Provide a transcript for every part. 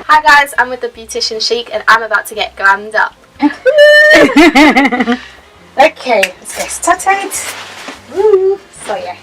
Hi guys, I'm with the Beauticianchic and I'm about to get glammed up. Okay, let's get started. Woo. So yeah,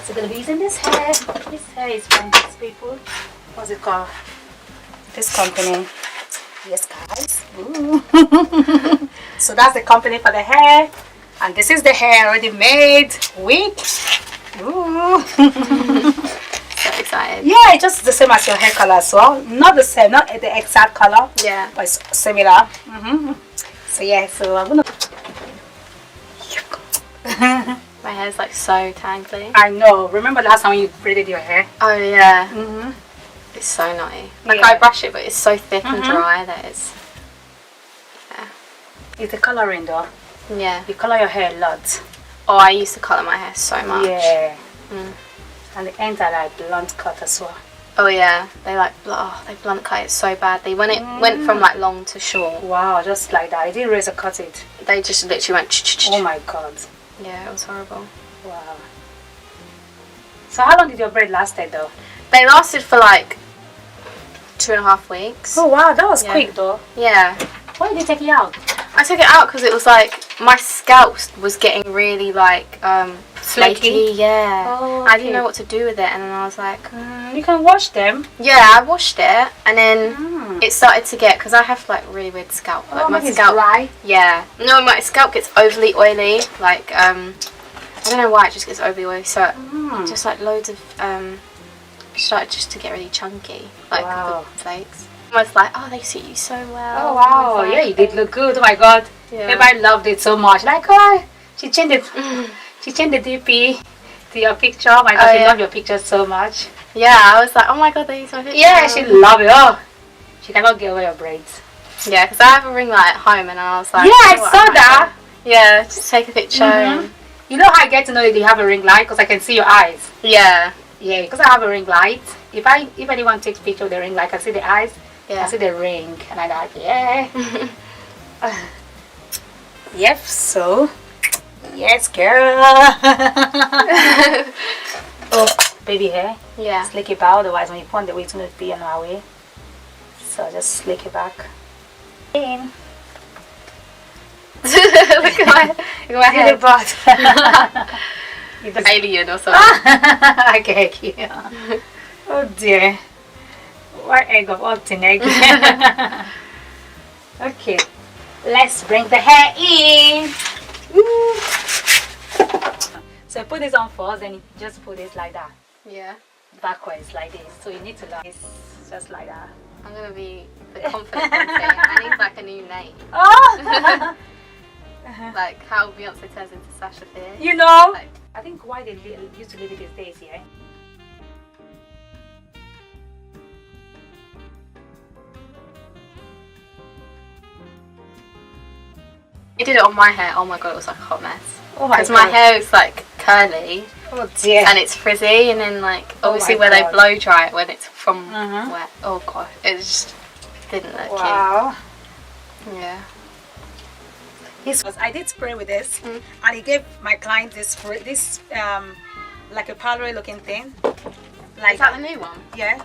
so we're gonna be using this hair. This hair is from these people. What's it called? This company. Yes, guys. Ooh. So that's the company for the hair, and this is the hair already made. Wig. Ooh. So excited. Yeah, it's just the same as your hair color as well. Not the same, not the exact color. Yeah. But it's similar. So yeah, so I'm gonna. My hair's like so tangly. I know. Remember last time when you braided your hair? Oh yeah. It's so naughty. Like I brush it, but it's so thick and dry that it's. Yeah. It's the coloring though. Yeah. You color your hair a lot. Oh, I used to colour my hair so much. Yeah. And the ends are like blunt cut as well. Oh yeah. They like they blunt cut it so bad. They went from like long to short. Wow, just like that. They didn't razor cut it. They just literally went. Oh my god. Yeah, it was horrible. Wow. So how long did your braid last though? They lasted for like 2.5 weeks. Oh wow, that was quick though. Yeah. Why did you take it out? I took it out because it was like my scalp was getting really like flaky. Yeah. Oh, I didn't know what to do with it, and then I was like, you can wash them. yeah, I washed it, and then it started to get, because I have like really weird scalp. Like my scalp, dry. yeah. No, my scalp gets overly oily. Like I don't know why it just gets overly oily. So just like loads of started just to get really chunky, like the flakes. I was like, oh, they suit you so well. Oh wow, like, yeah, you did look good. Oh my god, everybody loved it so much. Like, oh, she changed it. She changed the DP to your picture. Oh my god, she loved your picture so much. Yeah, I was like, oh my god, they use my picture. Yeah, she loved it. Oh, she cannot get away your braids. Yeah, because I have a ring light at home, and I was like, yeah, I saw that. Yeah, just take a picture. And you know how I get to know that you have a ring light? Because I can see your eyes. Yeah. Yeah, because I have a ring light. If anyone takes picture of the ring light, I can see the eyes. Yeah. I see the ring, and I'm like, yeah. Yep. So, yes, girl. Oh, baby hair. Yeah. Slick it back. Otherwise, when you put the wig, it's gonna be in our way. So just slick it back. In. Look at my head. You're alien or something. Okay, yeah. Oh dear. What egg of open egg? Okay, let's bring the hair in. Woo. So put this on first, then you just put this like that. Yeah. Backwards like this. So you need to learn this just like that. I'm gonna be the confident one thing. I need like a new name. Oh. Like how Beyonce turns into Sasha Fierce. You know. Like, I think why they used to live it these days, yeah. I did it on my hair. Oh my god, it was like a hot mess. Oh my god. Because my hair is like curly. Oh dear. And it's frizzy, and then like obviously where they blow dry it when it's from wet. Oh god, it just didn't look cute. Wow. Yeah. I did spray with this, and he gave my client this spray, this like a powdery looking thing. Like, is that the new one? Yeah.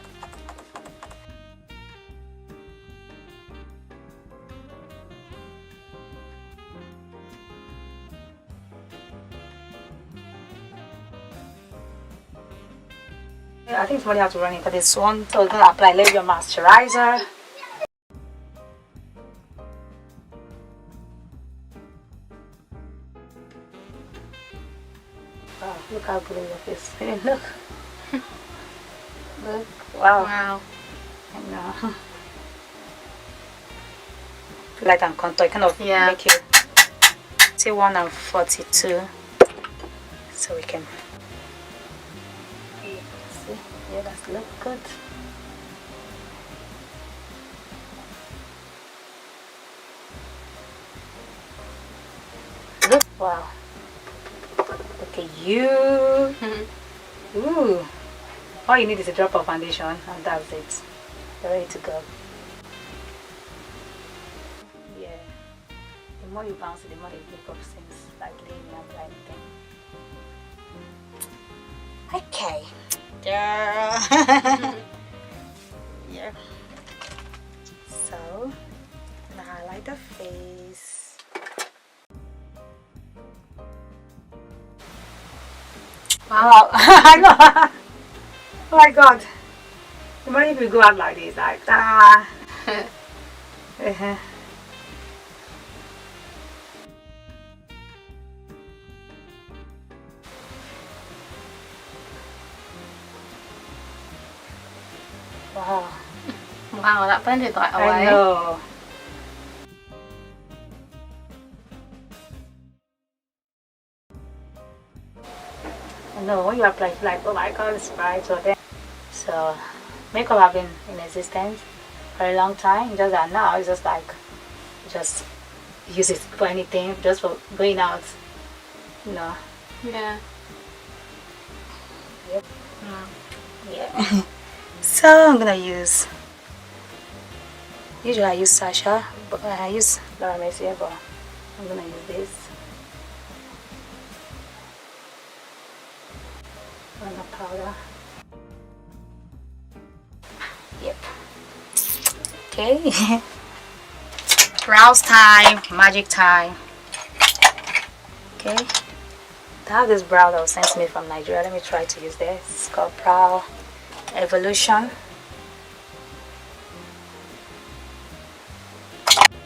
I think somebody has to run it for this one. So we're gonna apply a little moisturizer. Oh, look how blue it is. Look. Look. Wow. Wow. I know. Feel like I'm contour. Kind of make you see 1 and 42. So we can. Yeah, that looks good. Look, wow. Look at you. Ooh. All you need is a drop of foundation, and that's it. You're ready to go. Yeah. The more you bounce it, the more the makeup seems like laying up like anything. Okay. Girl. Yeah. the face. Wow. I know. Oh my god. Imagine if we go out like this, like ah. Wow. Wow, that blended like away. I know. I know when you apply, it's like, oh my god, it's bright. So makeup have been in existence for a long time. Just that now it's just like, just use it for anything, just for going out, you know. Yeah. Yep. Yeah. So I'm gonna use. Usually I use Sasha, but I use Laura Mercier, but I'm gonna use this. On the powder. Yep. Okay. Brows time, magic time. Okay. I have this brow that was sent to me from Nigeria. Let me try to use this. It's called Brow Evolution.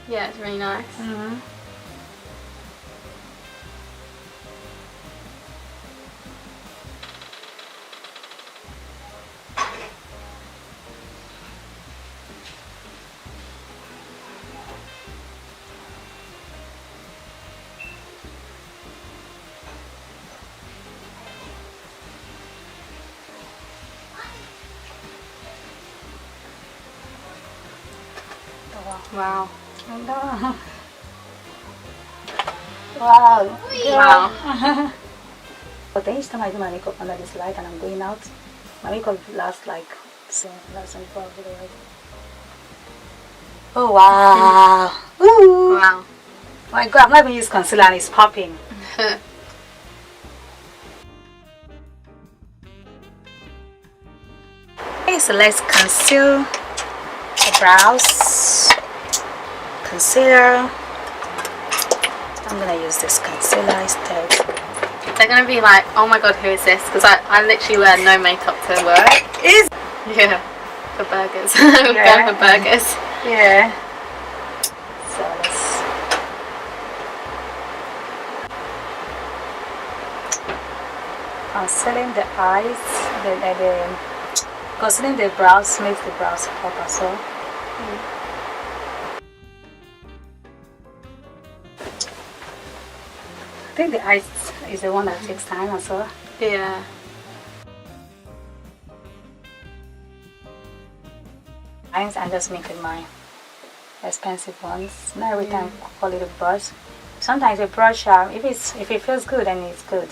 Yeah, it's really nice. Wow. Wow. Wow. Wow. But each time I do my makeup under this light and I'm going out, my makeup lasts like less than 4 hours. Oh wow. Ooh. Wow. My god, I'm not even using concealer and it's popping. Okay, so let's conceal the brows. Concealer. I'm gonna use this concealer instead. They're gonna be like, oh my god, who is this? Because I literally wear no makeup to work. Is Yeah, for burgers. I'm going for burgers. yeah. So let's. Concealing the eyes, concealing the brows makes the brows pop as well. I think the eyes is the one that takes time as well. Yeah. I'm just making my expensive ones. Not every time I call it a brush. Sometimes a brush, if it feels good, then it's good.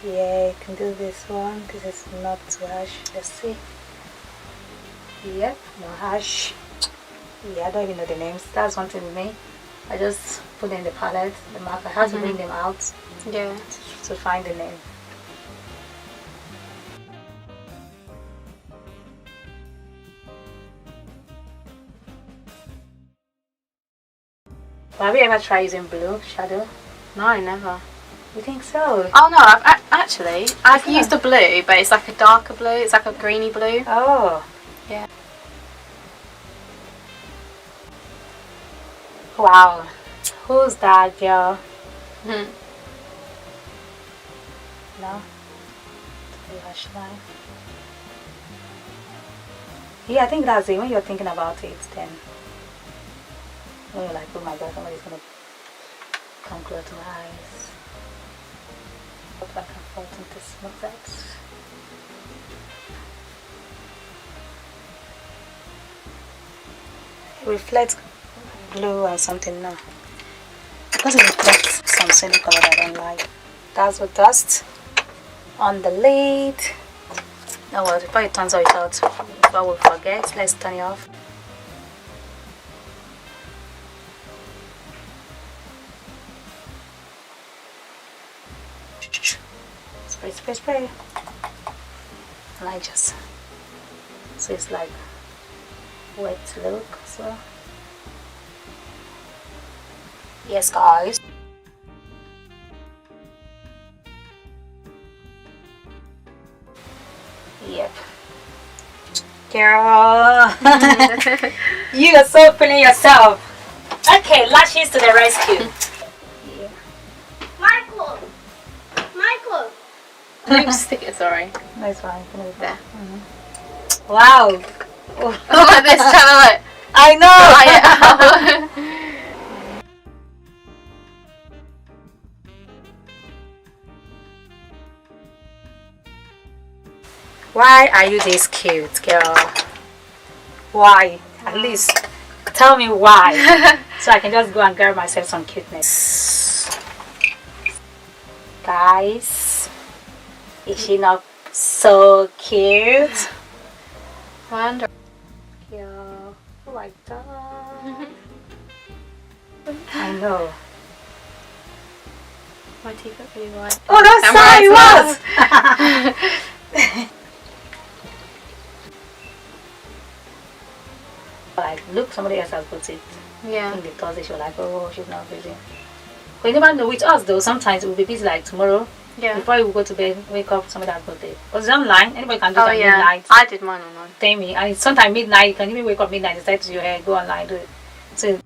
Yeah, you can do this one. This is not too harsh. Let's see. Yep, no harsh. Yeah, I don't even know the names. That's one thing with me. I just put in the palette, the marker. I have to bring them out. Yeah. To find the name. Have you ever tried using blue shadow? No, never. You think so? Oh no, I've used a blue, but it's like a darker blue. It's like a greeny blue. Oh. Yeah. Wow. Who's that girl? No? Yeah, I think that's it. When you're thinking about it, then when you're like, oh my god, somebody's gonna come close to my eyes. Back and forth into smooth that. Reflect blue and something now. Because it reflects some silly color that I don't like. That's what dust on the lid. No, well, before it turns out without, before we forget, let's turn it off. Spray, spray, spray. And I just, so it's like wet look as well. Yes, guys. Yep. Girl. You are so feeling yourself. Okay, lashes to the rescue. Yeah. Michael! Michael! Just stick it, sorry. That's fine. There. Wow. Look at this, trying to like I know. dry it out. Why are you this cute, girl? Why? At least tell me why. So I can just go and grab myself some cuteness. Guys, is she not so cute? Wonder. Yeah. Oh my god. I know. My teeth look really white. Oh, that's And how it mine was. Like, look, somebody else has put it. I Yeah. think they thought they were like, oh, she's not busy. But you never know with us though. Sometimes we'll be busy like tomorrow. Yeah. Before you go to bed, wake up, somebody has got it. Because it's online, anybody can do it Oh at yeah. midnight. I did mine online. Tell me, and sometimes midnight, you can even wake up midnight, decide to do your hair, go online, do it. So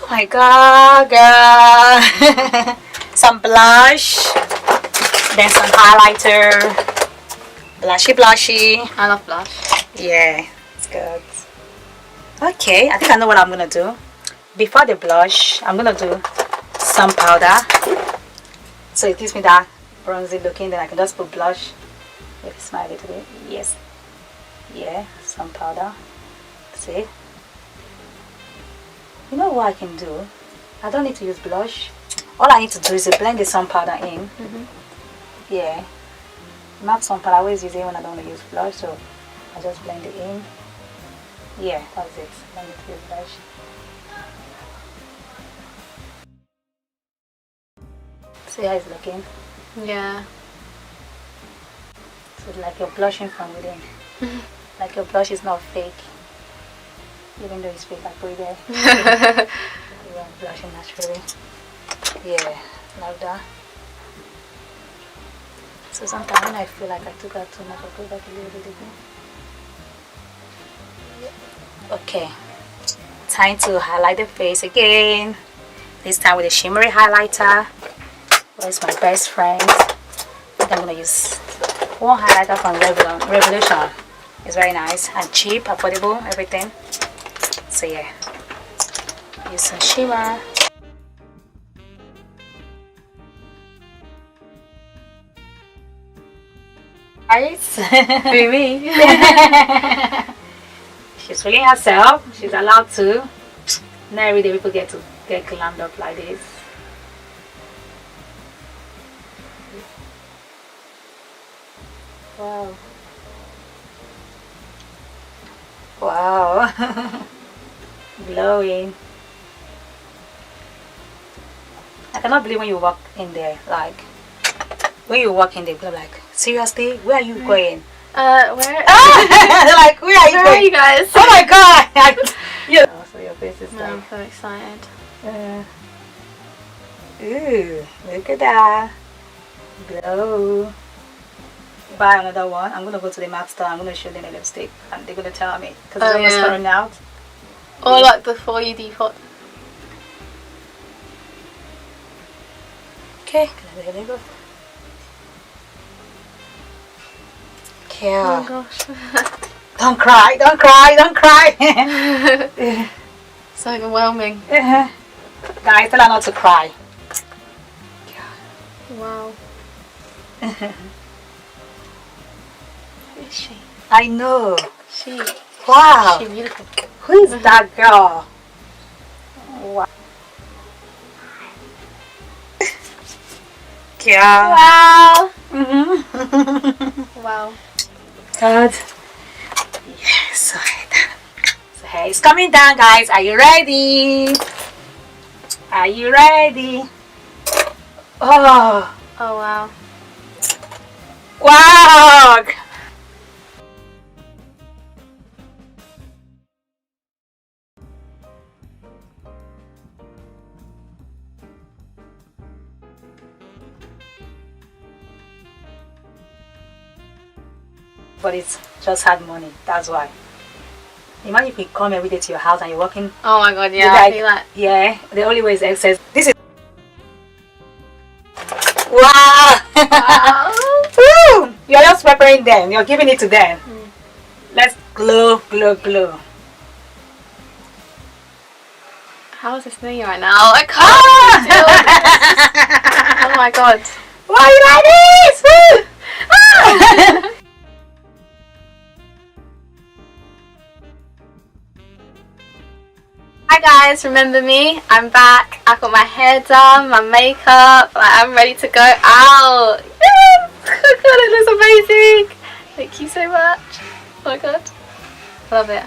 oh my god, girl. Some blush, then some highlighter, blushy. I love blush. Yeah, it's good. Okay, I think I know what I'm gonna do. Before the blush, I'm gonna do some powder, so it gives me that bronzy looking. Then I can just put blush. Maybe smile a little bit. Yes. Yeah, some powder. See? You know what I can do? I don't need to use blush. All I need to do is to blend the sun powder in. Yeah. Not sun powder. I always use it when I don't want to use blush, so I just blend it in. Yeah, that's it. I don't need to use blush. See how it's looking? Yeah. So it's like you're blushing from within. Like your blush is not fake. Even though it's fake, I put it there. You're blushing naturally. Yeah, like that. So sometimes when I feel like I took out too much, I put back a little bit again. Okay, time to highlight the face again. This time with a shimmery highlighter. Where's my best friend? I think I'm gonna use one highlighter from Revolution. It's very nice and cheap, affordable, everything. So yeah, use some shimmer. Guys, Me. she's feeling herself. She's allowed to. Not every day people get to get glammed up like this. Wow. Wow. Glowing. I cannot believe when you walk in there, like when you walk in there, people are like, seriously, where are you going? Where? Like, where are you Where going? are you guys? Oh my god! Yeah. Oh, so your face is No, I'm like, so excited. ooh, look at that. Glow. Buy another one. I'm gonna go to the MAC store. I'm gonna show them the lipstick, and they're gonna tell me because it's almost running out. Or like before you depot. Okay, there we go. Oh Okay. gosh. Don't cry! Don't cry! Don't cry! So overwhelming. Guys, tell her not to cry. Wow. Who is she? I know. She. Wow. She beautiful. Who is that girl? Wow. Yeah. Wow. Wow. Wow. Good. Yes. So hey, it's coming down, guys. Are you ready? Are you ready? Oh. Oh wow. Wow! But it's just hard money, that's why. Imagine if we come every day to your house and you're working. Oh my god, yeah, like, I feel that. Yeah, the only way is excess. This is. Wow! Wow. Woo! You're just preparing them, you're giving it to them. Let's glow, glow, glow. How is this doing right now? I can't do this. Oh my god. Why you like this? Woo! Ah! Hi guys, remember me? I'm back. I've got my hair done, my makeup, like I'm ready to go out. Yes! Oh god, it looks amazing. Thank you so much. Oh my god. I love it.